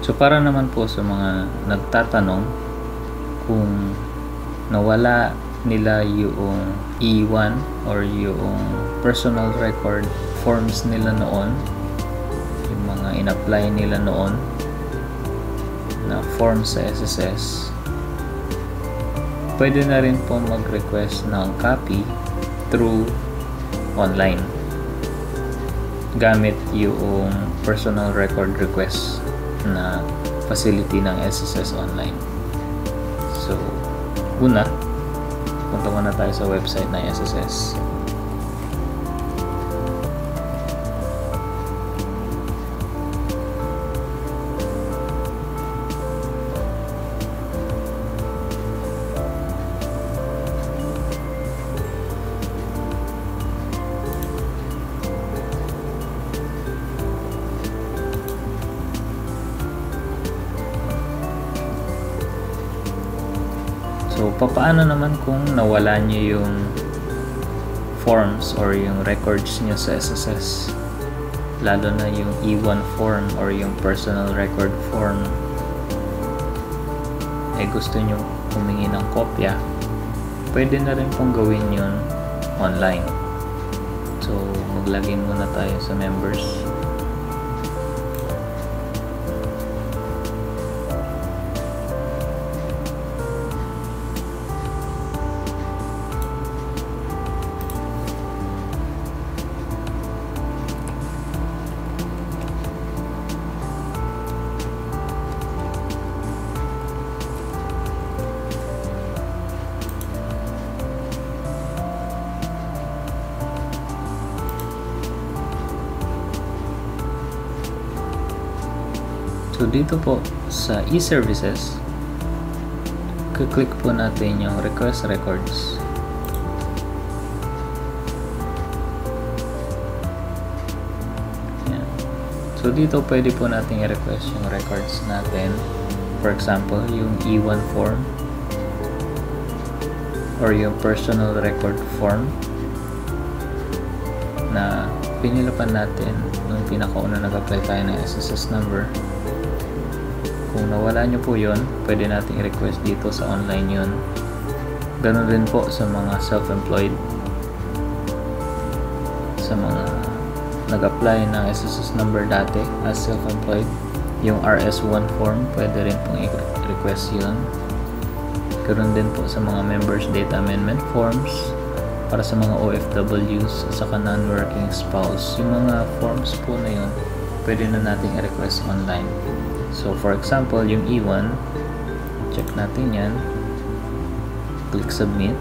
So para naman po sa mga nagtatanong kung nawala nila yung E1 or yung personal record forms nila noon, yung mga in-apply nila noon na forms sa SSS, pwede na rin po mag-request ng copy through online gamit yung personal record request na facility ng SSS online. So, una, punta muna tayo sa website ng SSS. So, paano naman kung nawala nyo yung forms or yung records nyo sa SSS? Lalo na yung E1 form or yung personal record form. Gusto nyo humingi ng kopya, pwede na rin pong gawin yun online. So, mag-login muna tayo sa members. So, dito po sa e-services, click po natin yung request records. Yan. So, dito pwede po natin i-request yung records natin. For example, yung E1 form or yung personal record form na pinilapan natin nung pinakauna nag-apply tayo ng SSS number. Kung nawala nyo po yun, pwede natin i-request dito sa online yun. Ganun din po sa mga self-employed. Sa mga nag-apply ng SSS number dati as self-employed, yung RS1 form, pwede rin pong i-request yun. Ganun din po sa mga members data amendment forms para sa mga OFWs at saka non-working spouse. Yung mga forms po na yun, pwede na natin i-request online. So, for example, yung E1, check natin yan. Click submit.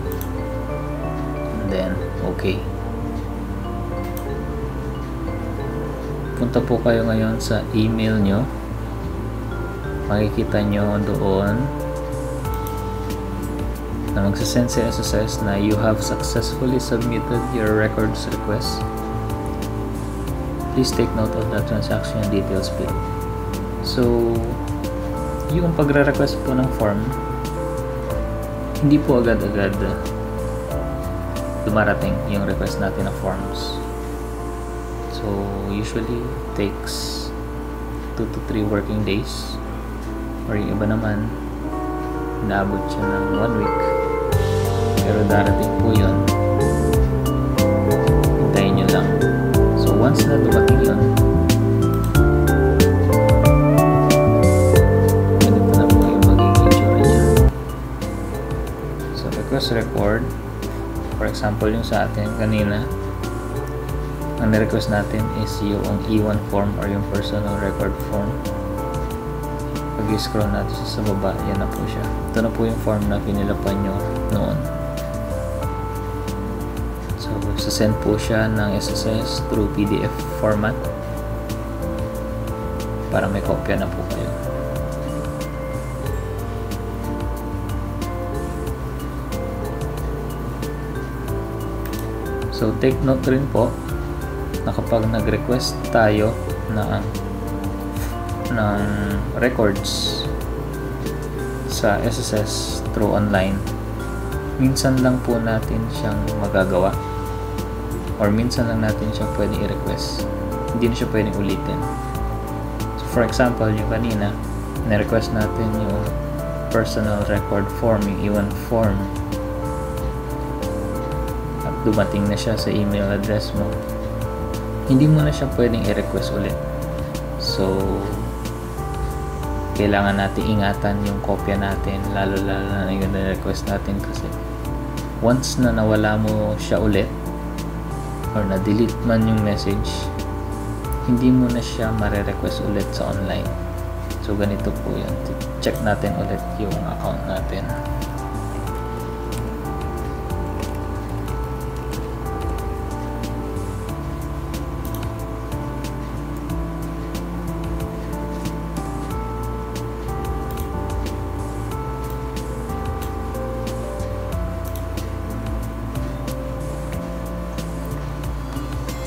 And then, okay. Punta po kayo ngayon sa email nyo. Makikita nyo doon na magsasend sa SSS na you have successfully submitted your records request. Please take note of the transaction details below. So, yung pagre-request po ng form, hindi po agad-agad dumarating yung request natin na forms. So, usually takes 2 to 3 working days, or yung iba naman inaabot siya ng 1 week, pero darating po yun. Hintayin nyo lang. So, once na dumating yun, request record. For example, yung sa atin kanina, ang na-request natin is yung E1 form or yung personal record form. Pag-scroll natin sa baba, yan na po siya. Ito na po yung form na pinilapan nyo noon. So, sasend po siya ng SSS through PDF format para may kopya na po kayo. So, take note rin po na kapag nag-request tayo ng records sa SSS through online, minsan lang po natin siyang magagawa or minsan lang natin siyang pwedeng i-request. Hindi na siya pwedeng ulitin. So, for example, yung kanina, na-request natin yung personal record form, yung E1 form, at dumating na siya sa email address mo, hindi mo na siya pwedeng i-request ulit. So kailangan natin ingatan yung kopya natin, lalo na yung na-request natin, kasi once na nawala mo siya ulit or na-delete man yung message, hindi mo na siya mare-request ulit sa online. So ganito po yan. Check natin ulit yung account natin.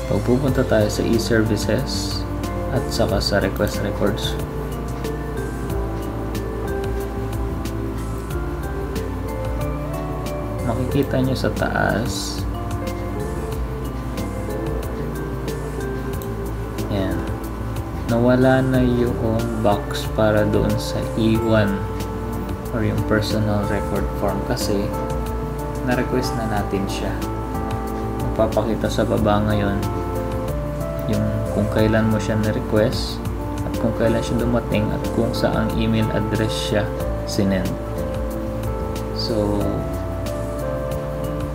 Pag pupunta tayo sa e-services at saka sa request records, makikita nyo sa taas, yan, nawala na yung box para doon sa E1 or yung personal record form, kasi na-request na natin siya. Magpapakita sa baba ngayon yung kung kailan mo siya na-request at kung kailan siya dumating at kung saang email address siya sinend. So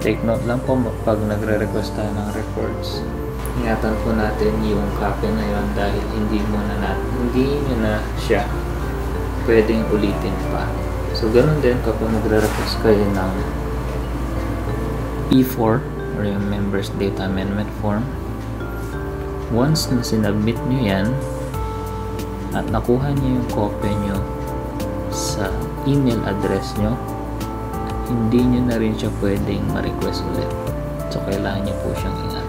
take note lang po pag nagre-request tayo ng records, ingatan po natin yung copy na yun, dahil hindi nyo na siya pwedeng ulitin pa. So ganun din kapag nagre-request kayo ng E4 or yung members data amendment form, once na sinubmit nyo yan at nakuha nyo yung copy nyo sa email address nyo, hindi nyo na rin siya pwedeng ma-request ulit. So kailangan nyo po siyang ingatan.